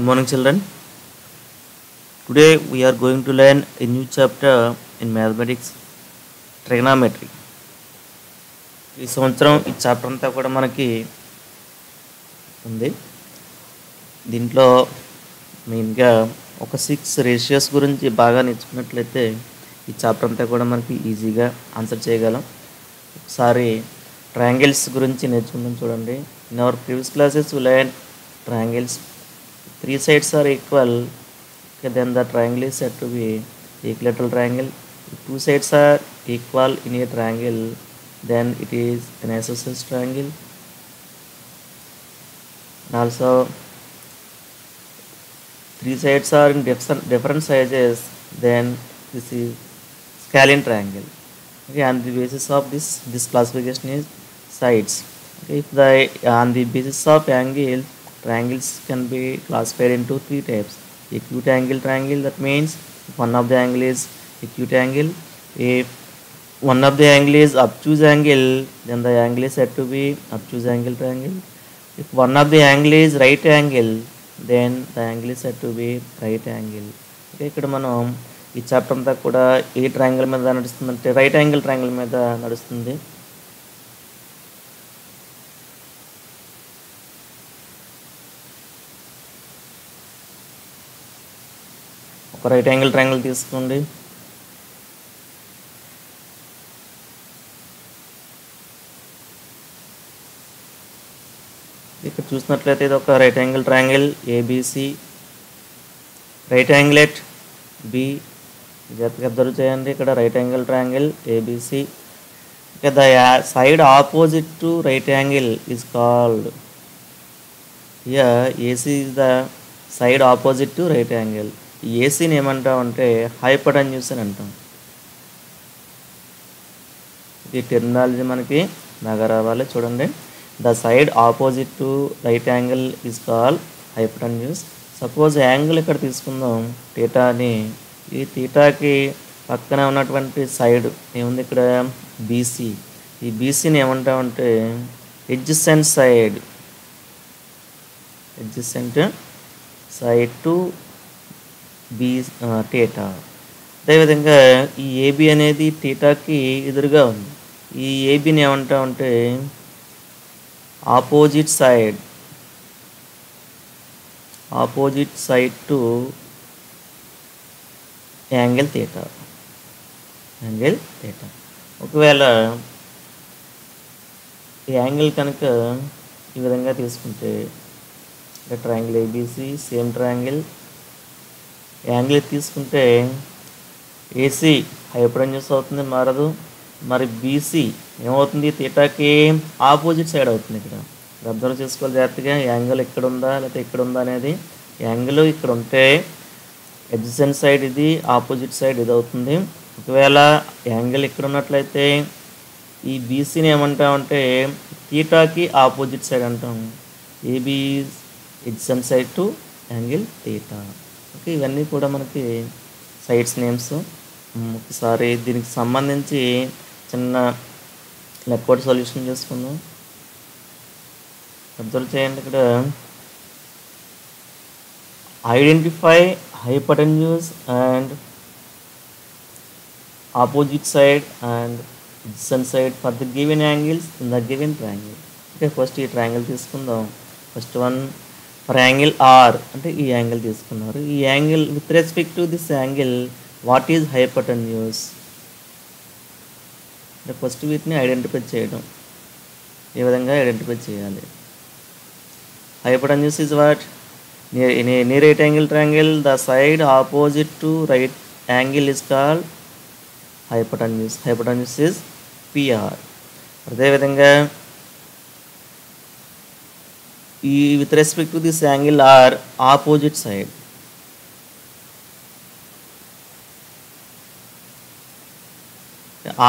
morning, children. Today we are going to learn a new chapter in mathematics, trigonometry. ఈ సంవత్సరం ఈ chapter అంతా కూడా మనకి ఉంది. దీంట్లో మెయిన్గా ఒక 6 రేషియోస్ గురించి బాగా నేర్చుకున్నట్లయితే ఈ చాప్టర్ అంతా కూడా మనకి ఈజీగా ఆన్సర్ చేయగలం. ఒకసారి ట్రయాంగిల్స్ గురించి నేర్చుకుందాం. చూడండి, in our previous classes we learn triangles. 3 sides are equal, okay, then the triangle is said to be equilateral triangle. If 2 sides are equal in a triangle, then it is an isosceles triangle. And also 3 sides are in different sizes, then this is scalene triangle. Okay, on the basis of this classification is sides. Okay, if the on the basis of angle, triangles can be classified into 3 types. Acute angle triangle, that means if one of the angle is acute angle. If one of the angle is obtuse angle, then the angle is said to be obtuse angle triangle. If one of the angle is right angle, then the angle is said to be right angle. Okay, ఇక్కడ మనం ఈ chapter అంతా కూడా a triangle మీద నడుస్తుందంటే right angle triangle మీద నడుస్తుంది. ఒక right angle triangle తీసుకోండి. ఇక్కడ చూసినట్లయితే ఇది ఒక right angle triangle ABC. Right angle B, జాగ్రత్తగా అబ్జర్వ్ చేయండి. ఇక్కడ రైట్ యాంగిల్ ట్రయాంగిల్ ఏబిసి. ఇక the side opposite to right angle is called, AC is the side opposite to right angle. ఏసీని ఏమంటాం అంటే హైపోటెన్యూస్ అని అంటాం. ఈ టెర్మినాలజీ మనకి బాగా రావాలి. చూడండి, the side opposite to right angle is called hypotenuse. Suppose angle ఇక్కడ తీసుకుందాం థీటా అని. ఈ థీటాకి పక్కన ఉన్నటువంటి సైడ్ ఏముంది ఇక్కడ బీసీ. ఈ బీసీని ఏమంటామంటే adjacent side, adjacent side to B theta. అదేవిధంగా ఈ ఏబి అనేది థీటాకి ఎదురుగా ఉంది. ఈ ఏబిని ఏమంటామంటే opposite side, opposite side to angle theta, angle theta. ఒకవేళ ఈ యాంగిల్ కనుక ఈ విధంగా తీసుకుంటే triangle ABC same triangle. Angle తీసుకుంటే ఏసీ హైపోటెన్యూస్ అవుతుంది, మారదు. మరి బీసీ ఏమవుతుంది, థీటాకి ఆపోజిట్ సైడ్ అవుతుంది. ఇక్కడ అబ్జర్వ్ చేసుకోవాలి జాగ్రత్తగా. యాంగిల్ ఇక్కడ ఉందా లేకపోతే ఇక్కడ ఉందా అనేది. యాంగిల్ ఇక్కడ ఉంటే ఎడ్జసెంట్ సైడ్ ఇది, ఆపోజిట్ సైడ్ ఇది అవుతుంది. ఒకవేళ యాంగిల్ ఇక్కడ ఉన్నట్లయితే ఈ బీసీని ఏమంటామంటే థీటాకి ఆపోజిట్ సైడ్ అంటాం. AB adjacent side to angle theta. Okay, ఇవన్నీ కూడా మనకి సైడ్స్ నేమ్స్. ఒకసారి దీనికి సంబంధించి చిన్న లెక్కోడ్ సొల్యూషన్ చేసుకుందాం. అబ్జర్వ్ చేయండి. ఇక్కడ identify hypotenuse and opposite side and adjacent side for the given angles in the given triangle. Okay, first ఈ ట్రయాంగిల్ తీసుకుందాం. First one for angle R అంటే ఈ యాంగిల్ తీసుకున్నారు. ఈ angle with respect to this angle what is hypotenuse అంటే first వీటిని identify చేయడం. ఏ విధంగా ఐడెంటిఫై చేయాలి? Hypotenuse is what? near right angle triangle the side opposite to right angle is called hypotenuse. Hypotenuse is PR. అదేవిధంగా ఈ with respect to this angle R opposite side,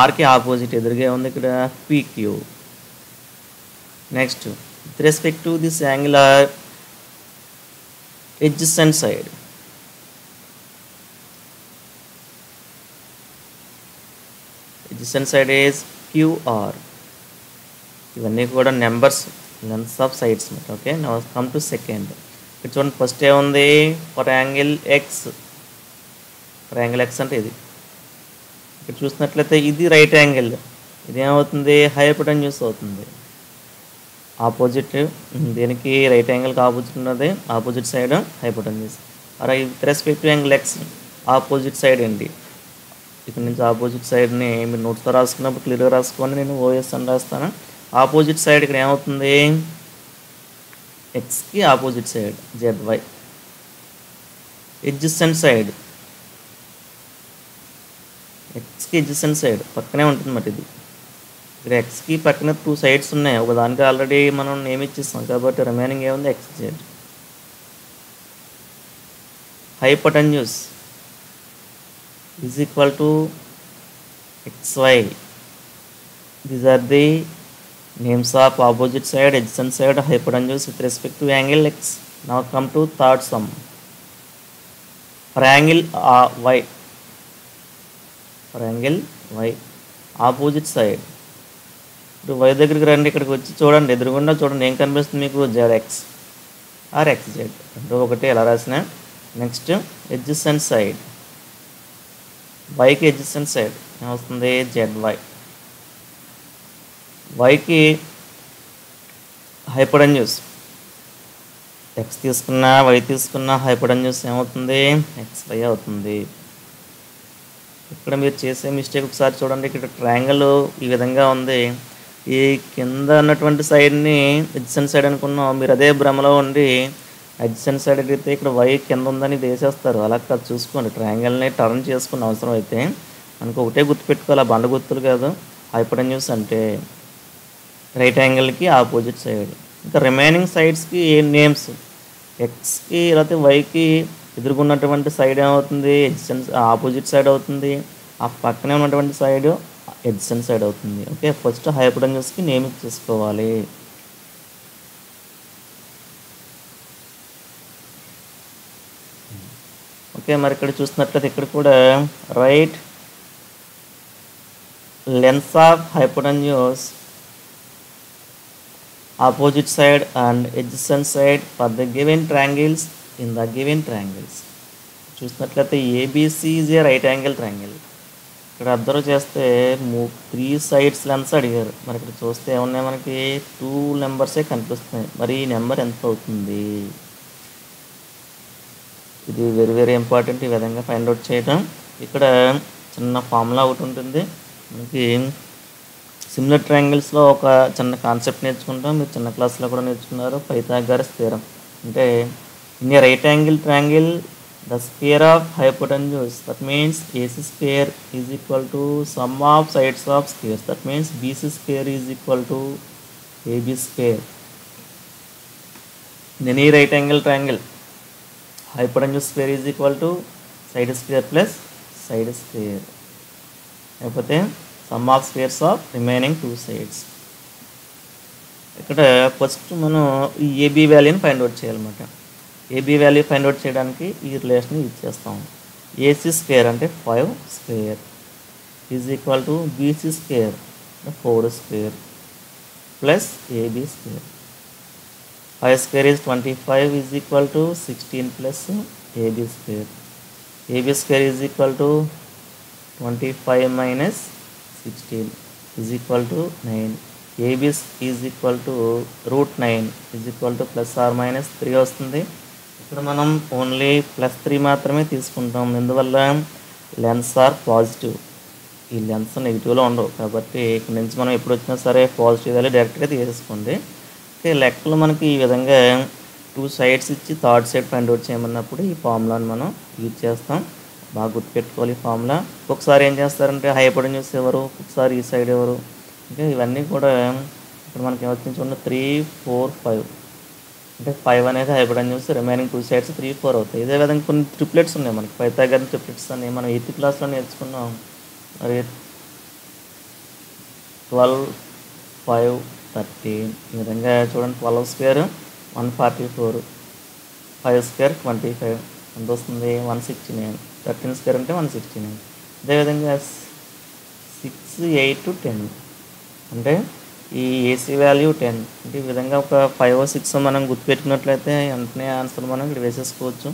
ఆర్కి opposite ఎదురుగా ఉంది ఇక్కడ PQ. Next with respect to this angle R adjacent side, adjacent side is QR. ఇవన్నీ కూడా numbers, lengths of sides. Okay, now come to second. ఇక్కడ చూడండి first ఏముంది, triangle X. Triangle X అంటే ఇది. ఇక్కడ చూసినట్లయితే ఇది రైట్ యాంగిల్, ఇది ఏమవుతుంది, హైపోటెన్యూస్ అవుతుంది. ఆపోజిట్ దీనికి రైట్ యాంగిల్కి ఆపోజిట్ ఉన్నది, ఆపోజిట్ సైడ్ హైపోటెన్యూస్. అలా with respect to angle X opposite side ఏంటి, ఇక్కడ నుంచి ఆపోజిట్ సైడ్ని మీరు నోట్స్తో రాసుకున్నప్పుడు క్లియర్గా రాసుకోండి. నేను ఓఎస్ అని రాస్తాను. ఆపోజిట్ సైడ్ ఇక్కడ ఏమవుతుంది, ఎక్స్కి opposite side ZY. Adjacent side, ఎక్స్కి ఎడ్జసెంట్ సైడ్ పక్కనే ఉంటుంది మాట. ఇది ఇక్కడ ఎక్స్కి పక్కన 2 సైడ్స్ ఉన్నాయి, ఒక దానికి ఆల్రెడీ మనం నేమ్ ఇచ్చేస్తాం కాబట్టి రిమైనింగ్ ఏముంది, X Z. Hypotenuse is equal to xy. These are the names of opposite side, adjacent side, hypotenuse with respect to angle x. Now come to third sum. For angle y, for angle y, opposite side. ఇప్పుడు y దగ్గరికి రండి, ఇక్కడికి వచ్చి చూడండి, ఎదురుగుండా చూడండి ఏం కనిపిస్తుంది మీకు, ZX ఆర్ XZ రెండు ఒకటి ఎలా రాసిన. నెక్స్ట్ adjacent side, వైకి ఎడ్జసెంట్ సైడ్ ఏమొస్తుంది, ZY. వైకి హైపోటెన్యూస్, ఎక్స్ తీసుకున్నా వై తీసుకున్నా హైపోటెన్యూస్ ఏమవుతుంది, XY అవుతుంది. ఇక్కడ మీరు చేసే మిస్టేక్ ఒకసారి చూడండి. ఇక్కడ ట్రయాంగిల్ ఈ విధంగా ఉంది, ఈ కింద ఉన్నటువంటి సైడ్ని ఎడ్జసెంట్ సైడ్ అనుకున్నాం. మీరు అదే భ్రమలో ఉండి ఎడ్జసెంట్ సైడ్ అడిగితే ఇక్కడ వై కింద ఉందని వేసేస్తారు. అలా కాదు, చూసుకోండి. ట్రయాంగిల్ని టర్న్ చేసుకున్న అవసరం అయితే మనకు ఒకటే గుర్తుపెట్టుకోవాలి, బండ గుర్తులు కాదు. హైపోటెన్యూస్ అంటే రైట్ యాంగిల్కి ఆపోజిట్ సైడ్. ఇంకా రిమైనింగ్ సైడ్స్కి ఏ నేమ్స్, ఎక్స్కి లేకపోతే వైకి ఎదుర్కొన్నటువంటి సైడ్ ఏమవుతుంది, ఎడ్జసెంట్ ఆపోజిట్ సైడ్ అవుతుంది. ఆ పక్కనే ఉన్నటువంటి సైడ్ ఎడ్జసెంట్ సైడ్ అవుతుంది. ఓకే, ఫస్ట్ హైపోటెన్యూస్కి నేమ్ ఇచ్చేసుకోవాలి. ఓకే, మరి ఇక్కడ చూసినట్లయితే ఇక్కడ కూడా right lengths of hypotenuse opposite side and adjacent side for the given triangles in the given triangles. చూసినట్లయితే ABC is a right angle triangle. ఇక్కడ అబ్జర్వ్ చేస్తే 3 సైడ్స్ లెన్స్ అడిగారు. మరి ఇక్కడ చూస్తే ఏమన్నా మనకి 2 నెంబర్సే కనిపిస్తున్నాయి. మరి ఈ నెంబర్ ఎంత అవుతుంది, ఇది వెరీ వెరీ ఇంపార్టెంట్ ఈ విధంగా ఫైండ్ అవుట్ చేయడం. ఇక్కడ చిన్న ఫార్ములా ఒకటి ఉంటుంది మనకి. సిమిలర్ ట్రయాంగిల్స్లో ఒక చిన్న కాన్సెప్ట్ నేర్చుకుంటాం, మీరు చిన్న క్లాస్లో కూడా నేర్చుకున్నారు, పైథాగరస్ థియరం. అంటే in a right angle triangle the square of hypotenuse, that means AC square is equal to some of sides of squares, that means BC square is equal to AB square. In any right angle triangle hypotenuse square is equal to side square plus side square, లేకపోతే sum of squares of remaining 2 sides. ఇక్కడ first మనం ఈ AB వాల్యూని find out చేయాలన్నమాట. AB value find out చేయడానికి ఈ relation use చేస్తాం. AC square అంటే 5 square is equal to BC square 4 square plus AB square. 5 square is 25 is equal to 16 plus AB square. AB square is equal to 25 minus 16 is equal to 9. AB is equal to root 9 is equal to plus or minus 3 వస్తుంది. ఇక్కడ మనం only +3 మాత్రమే తీసుకుంటాం. ఎందువల్ల lens are positive, ఈ lens నెగిటివ్లో ఉండవు కాబట్టి ఇక్కడ నుంచి మనం ఎప్పుడు వచ్చినా సరే పాజిటివ్ వాల్యూ డైరెక్ట్గా తీసేసుకోండి. ఓకే, లెక్కలు మనకి ఈ విధంగా 2 సైడ్స్ ఇచ్చి థర్డ్ సైడ్ ఫైండ్ అవుట్ చేయమన్నప్పుడు ఈ ఫార్ములాని మనం యూజ్ చేస్తాం. బాగా గుర్తుపెట్టుకోవాలి ఈ ఫార్ములా. ఒకసారి ఏం చేస్తారంటే హైపోటెన్యూస్ ఎవరు, ఒకసారి ఈ సైడ్ ఎవరు, ఇంకా ఇవన్నీ కూడా ఇక్కడ మనకి ఏమవుతుంది చూడండి 3, 4, 5. అంటే 5 అనేది హైపోటెన్యూస్, రిమైనింగ్ 2 సైడ్స్ 3, 4 అవుతాయి. ఇదే విధంగా కొన్ని ట్రిప్లెట్స్ ఉన్నాయి మనకి, పైథాగరస్ ట్రిప్లెట్స్ అని మనం 8th క్లాస్లో నేర్చుకున్నాం. మరి 12, 5, 13 ఈ విధంగా చూడండి. 12 స్క్వేర్ 144, 5 స్క్వేర్ 25 ఎంత వస్తుంది 169, 13 స్క్వేర్ అంటే 169. అదేవిధంగా 6, 8, 10 అంటే ఈ ఏసీ వాల్యూ 10. అంటే ఈ విధంగా ఒక 5 or 6 మనం గుర్తుపెట్టుకున్నట్లయితే వెంటనే ఆన్సర్ మనం ఇక్కడ వేసేసుకోవచ్చు.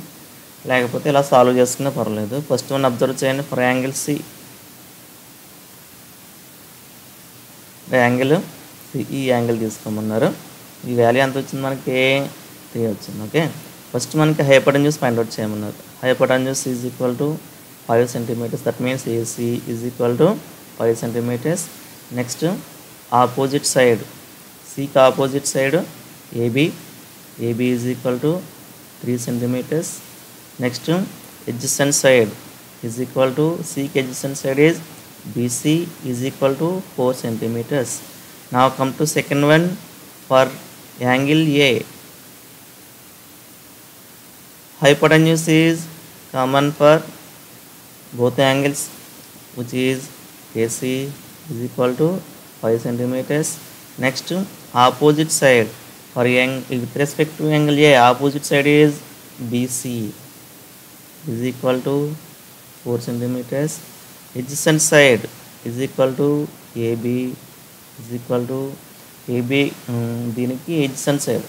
లేకపోతే ఇలా సాల్వ్ చేసుకున్నా పర్లేదు. ఫస్ట్ వన్ అబ్జర్వ్ చేయండి. ఫర్ యాంగిల్ సి, యాంగిల్ ఈ యాంగిల్ తీసుకోమన్నారు. ఈ వాల్యూ ఎంత వచ్చింది మనకి 3 వచ్చింది. ఓకే, ఫస్ట్ మనకి హైపోటెన్యూస్ ఫైండ్ అవుట్ చేయమన్నారు. Hypotenuse is equal to 5 centimeters. That means AC is equal to 5 centimeters. Next opposite side, సికి opposite side AB, AB is equal to 3 centimeters. Next adjacent side is equal to, C adjacent side is BC is equal to 4 centimeters. Now come to second one for angle A. Hypotenuse is common for both angles, which is AC is equal to 5 centimeters. Next opposite side for with respect to angle A, opposite side is BC is equal to 4 centimeters. Adjacent side is equal to AB is equal to AB, దీనికి adjacent side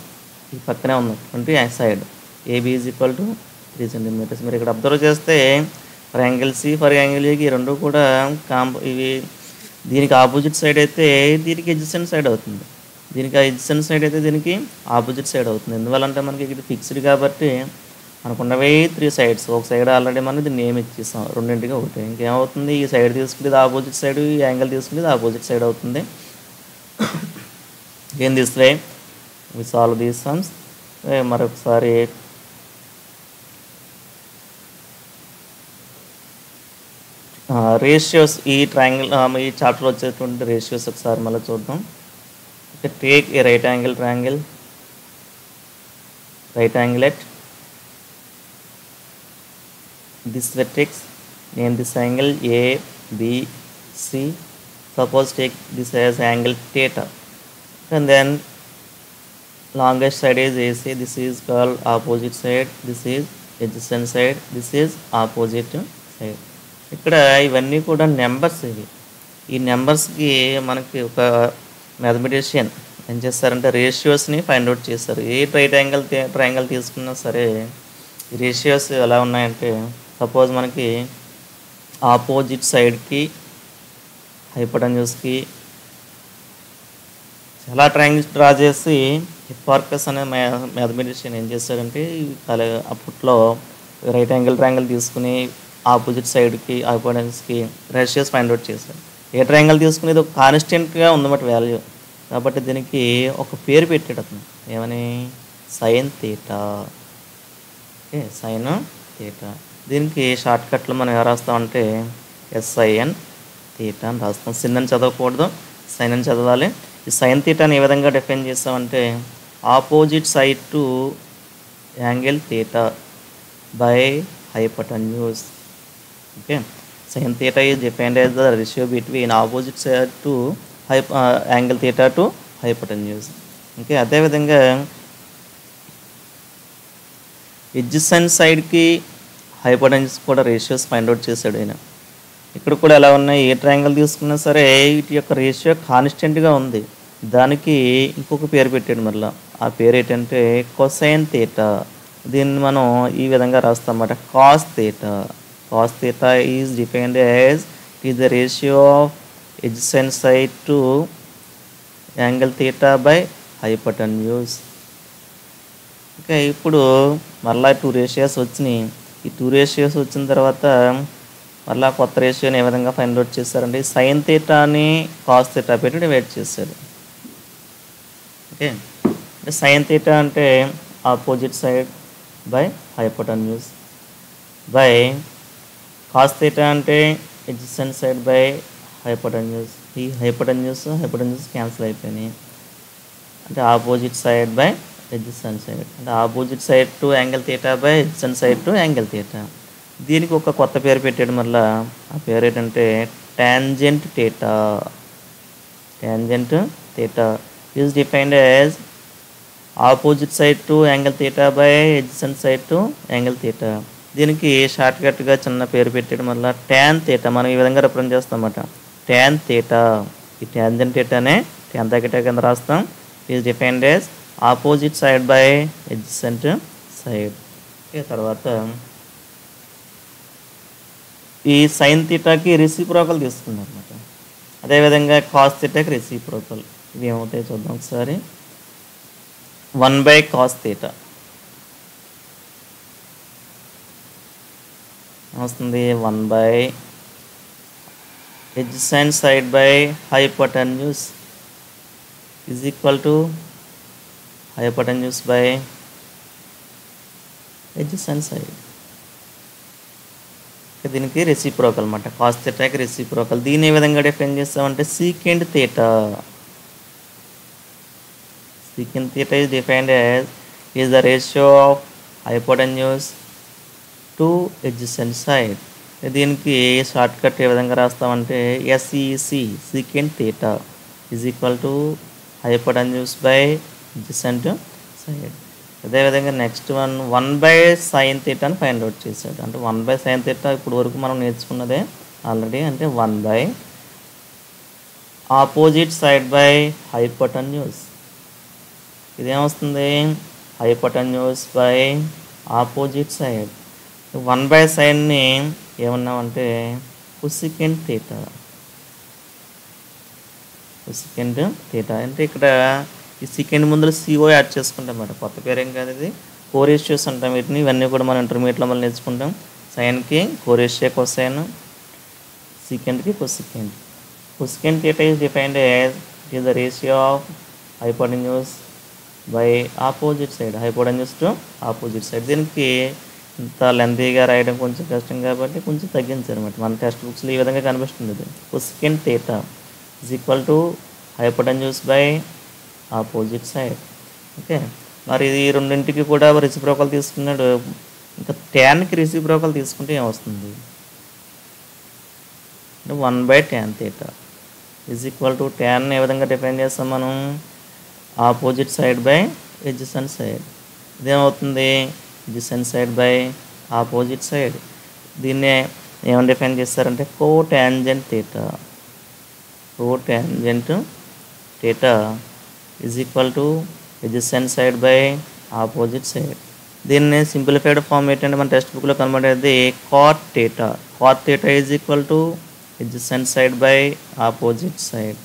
ఈ పక్కనే ఉన్నటువంటి side AB is equal to 3 centimeters. మీరు ఇక్కడ observe చేస్తే for angle C, for angle ఏకి రెండు కూడా ఇవి దీనికి ఆపోజిట్ సైడ్ అయితే దీనికి adjacent సైడ్ అవుతుంది, దీనికి adjacent సైడ్ అయితే దీనికి ఆపోజిట్ సైడ్ అవుతుంది. ఎందువల్లంటే మనకి ఇది ఫిక్స్డ్ కాబట్టి మనకున్నవే 3 సైడ్స్. ఒక సైడ్ ఆల్రెడీ మనం ఇది నేమ్ ఇచ్చేస్తాం, రెండింటిగా ఒకటి. ఇంకేమవుతుంది, ఈ సైడ్ తీసుకుంటే ఇది ఆపోజిట్ సైడ్, ఈ యాంగిల్ తీసుకుంటే ఇది ఆపోజిట్ సైడ్ అవుతుంది. ఏం తీస్తే వి సాల్వ్ దీస్ సమ్స్. మరొకసారి రేషియోస్, ఈ ట్రయాంగిల్ ఈ చాప్టర్లో వచ్చేటువంటి రేషియోస్ ఒకసారి మళ్ళీ చూద్దాం. Okay, take a right angle triangle, right angle at this vertex, name this angle A, B, C. Suppose take this as angle theta, and then longest side is AC. This is called opposite side, this is adjacent side, this is opposite side. ఇక్కడ ఇవన్నీ కూడా numbers. ఇవి ఈ నెంబర్స్కి మనకి ఒక mathematician ఏం చేస్తారంటే రేషియోస్ని ఫైండ్ అవుట్ చేస్తారు. ఏ రైట్ యాంగిల్ ట్రయాంగిల్ తీసుకున్నా సరే ఈ రేషియోస్ ఎలా ఉన్నాయంటే, సపోజ్ మనకి ఆపోజిట్ సైడ్కి హైపోటెన్యూస్కి చాలా ట్రయాంగిల్స్ డ్రా చేసి హిప్పార్కస్ అనే మ్యాథమెటిషియన్ ఏం చేస్తాడంటే అప్పట్లో రైట్ యాంగిల్ ట్రయాంగిల్ తీసుకుని ఆపోజిట్ సైడ్కి హైపోటెన్యూస్కి రేషియోస్ ఫైండ్ అవుట్ చేశాడు. ఏ ట్రయాంగిల్ తీసుకుని ఇది ఒక కాన్స్టెంట్గా ఉందన్నమాట వాల్యూ, కాబట్టి దీనికి ఒక పేరు పెట్టాడు అతను. ఏమని? Sine theta. Okay, sine theta. దీనికి షార్ట్ కట్లో మనం ఎలా రాస్తామంటే SIN థీటా అని రాస్తాం. సిన్ అని చదవకూడదు, సైన్ అని చదవాలి. ఈ సైన్ థీటాని ఏ విధంగా డిఫైన్ చేస్తామంటే opposite side to angle theta by hypotenuse. Okay, sine theta is defined as the ratio between opposite side to angle theta to hypotenuse. Okay, అదేవిధంగా ఎడ్జసెంట్ సైడ్కి హైపోటెన్యూస్ కూడా రేషియోస్ ఫైండ్ అవుట్ చేశాడు ఆయన. ఇక్కడ కూడా ఎలా ఉన్నాయి, ఏ ట్రయాంగిల్ తీసుకున్నా సరే వీటి యొక్క రేషియో కాన్స్టెంట్గా ఉంది. దానికి ఇంకొక పేరు పెట్టాడు మళ్ళీ. ఆ పేరు ఏంటంటే కొసైన్ థీటా. దీన్ని మనం ఈ విధంగా రాస్తామన్నమాట, cos theta. Cos theta is defined as is the ratio of adjacent side to angle theta by hypotenuse. Okay, ఇప్పుడు మళ్ళీ 2 రేషియోస్ వచ్చినాయి. ఈ 2 రేషియోస్ వచ్చిన తర్వాత మళ్ళీ కొత్త రేషియోని ఏ విధంగా ఫైండ్ అవుట్ చేస్తారంటే సైన్ థీటాని కాస్ థీటా పెట్టి డివైడ్ చేశారు. ఓకే, అంటే సైన్ థీటా అంటే opposite side by hypotenuse by cos theta అంటే ఎడ్జసెంట్ సైడ్ బై హైపోటెన్యూస్. ఈ హైపోటెన్యూస్ క్యాన్సిల్ అయిపోయినాయి. అంటే opposite side by adjacent side, అంటే opposite side to angle theta by adjacent side to angle theta. దీనికి ఒక కొత్త పేరు పెట్టాడు మళ్ళీ. ఆ పేరు ఏంటంటే tangent theta. Tangent theta is defined as opposite side to angle theta by adjacent side to angle theta. దీనికి షార్ట్ కట్గా చిన్న పేరు పెట్టాడు మళ్ళీ, ట్యాన్ థీటా. మనం ఈ విధంగా రిప్రజెంట్ చేస్తామన్నమాట, ట్యాన్ థీటా. ఈ టాంజెంట్ థీటానే tan theta కింద రాస్తాం. It is defined as opposite side by adjacent side. Okay, తర్వాత ఈ సైన్ థీటాకి రెసిప్రోకల్ తీసుకుందాం అనమాట. అదేవిధంగా కాస్ థీటాకి రెసిప్రోకల్. ఇవి ఏమవుతాయి చూద్దాం ఒకసారి. 1/cos θ వస్తుంది. 1/adjacent side by hypotenuse is equal to hypotenuse by adjacent side. దీనికి రెసిప్రోకల్ అనమాట. కాస్ థీటాకి రెసిప్రోకల్. దీన్ని ఏ విధంగా డిఫైన్ చేస్తామంటే secant theta. Secant theta is defined as is the ratio of hypotenuse to adjacent side. దీనికి short cut ఏ విధంగా రాస్తామంటే SEC secant theta is equal to hypotenuse by adjacent side. అదేవిధంగా next 1/sin theta అని find out చేశాడు. అంటే 1/sin theta ఇప్పుడు వరకు మనం నేర్చుకున్నదే already. అంటే 1/ ఆపోజిట్ సైడ్ బై హైపోటెన్యూస్. ఇదేమొస్తుంది? Hypotenuse by opposite side. 1/sin ఏమన్నామంటే కొసెకెంట్ థీటా. కొసెకెంట్ థీటా అంటే ఇక్కడ ఈ సెకండ్ ముందులో CO యాడ్ చేసుకుంటాం అన్నమాట. కొత్త పేరేం కాదు ఇది. కోరేషియోస్ అంటాం వీటిని. ఇవన్నీ కూడా మనం ఇంటర్మీడియట్లో మళ్ళీ నేర్చుకుంటాం. సైన్కి కోరేషియా కొసైన్, సెకండ్కి cosecant. Cosecant theta is defined as it is the ratio of hypotenuse by opposite side. Hypotenuse to opposite side. దీనికి ఇంత లెంతీగా రాయడం కొంచెం కష్టం కాబట్టి కొంచెం తగ్గించారు అనమాట. మన టెక్స్ట్ బుక్స్లో ఈ విధంగా కనిపిస్తుంది. ఇది cosecant theta is equal to hypotenuse by opposite side. Okay, మరి ఇది రెండింటికి కూడా రెసిప్రోకల్ తీసుకున్నాడు. ఇంకా ట్యాన్కి రెసిప్రోకల్ తీసుకుంటే ఏమొస్తుంది అంటే 1/tan θ is equal to tan ఏ విధంగా డిఫైన్ చేస్తాం మనం? Opposite side by adjacent side. ఇదేమవుతుంది? Adjacent side by opposite side. దీన్నే ఏమని డిఫైన్ చేస్తారంటే cotangent theta. Cotangent theta is equal to adjacent side by opposite side. దీన్ని సింప్లిఫైడ్ ఫామ్ ఏంటంటే మన టెక్స్ట్ బుక్లో కనబడేది cot theta. Cot theta is equal to adjacent side by opposite side.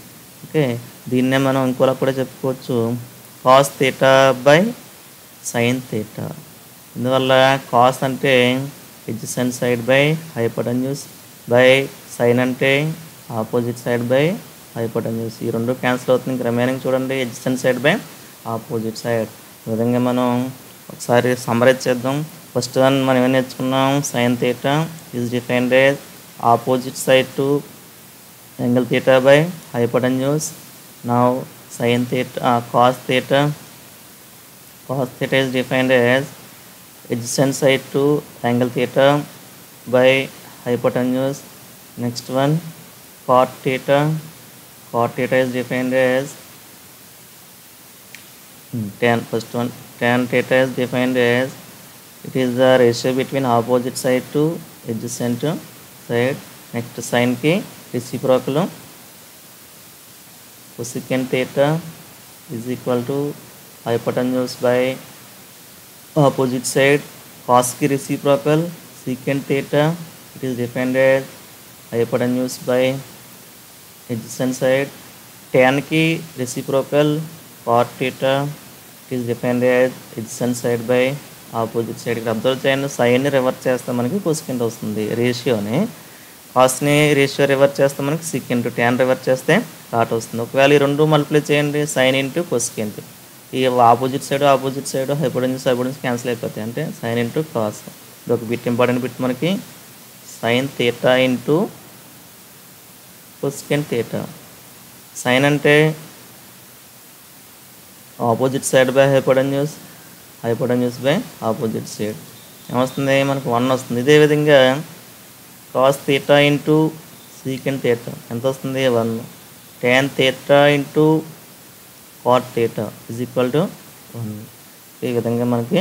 Okay, దీన్నే మనం ఇంకోలా కూడా చెప్పుకోవచ్చు cos theta by sine theta. ఇందువల్ల కాస్ అంటే adjacent side by hypotenuse by sine అంటే ఆపోజిట్ సైడ్ బై హైపోటెన్యూస్. ఈ రెండు క్యాన్సిల్ అవుతుంది. ఇంక రిమైనింగ్ చూడండి adjacent side by opposite side. ఈ విధంగా మనం ఒకసారి సమ్మరైజ్ చేద్దాం. ఫస్ట్ వన్ మనం ఏం నేర్చుకున్నాం? Sine theta is defined as opposite side to angle theta by hypotenuse. Now sine theta cos theta is defined as adjacent side to angle theta by hypotenuse. Next one cot theta. Cot theta is defined as first one tan theta is defined as it is the ratio between opposite side to adjacent side. Next sin ki reciprocal. Cosecant theta is equal to hypotenuse by opposite side. Cos की reciprocal secant theta it is defined as hypotenuse by adjacent side. Tan की reciprocal cot theta it is defined as adjacent side by opposite side. ఇక్కడ observe చేయండి, సైన్ని reverse చేస్తే మనకి కొసెకెంట్ వస్తుంది రేషియోని. కాస్ని ratio reverse చేస్తే మనకి సెకెంట్, tan reverse చేస్తే కాట్ వస్తుంది. ఒకవేళ ఈ రెండు మల్టిప్లై చేయండి సైన్ ఇంటూ కొసెకెంట్. ఈ ఆపోజిట్ సైడ్ హైపోటెన్యూస్ క్యాన్సిల్ అయిపోతాయి. అంటే సైన్ ఇంటూ కాస్. ఇది ఒక బిట్ ఇంపార్టెంట్ బిట్ మనకి. Sine theta into cosecant theta. Sine అంటే opposite side by hypotenuse by opposite side ఏమొస్తుంది? మనకు 1 వస్తుంది. ఇదే విధంగా cos theta into secant theta ఎంత వస్తుంది? 1. tan theta into cot theta is equal to 1. ఈ విధంగా మనకి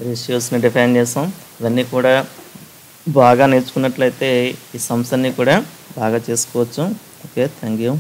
రేషియోస్ని డిఫైన్ చేస్తాం. ఇవన్నీ కూడా బాగా నేర్చుకున్నట్లయితే ఈ సమ్స్ అన్నీ కూడా బాగా చేసుకోవచ్చు. Okay, thank you.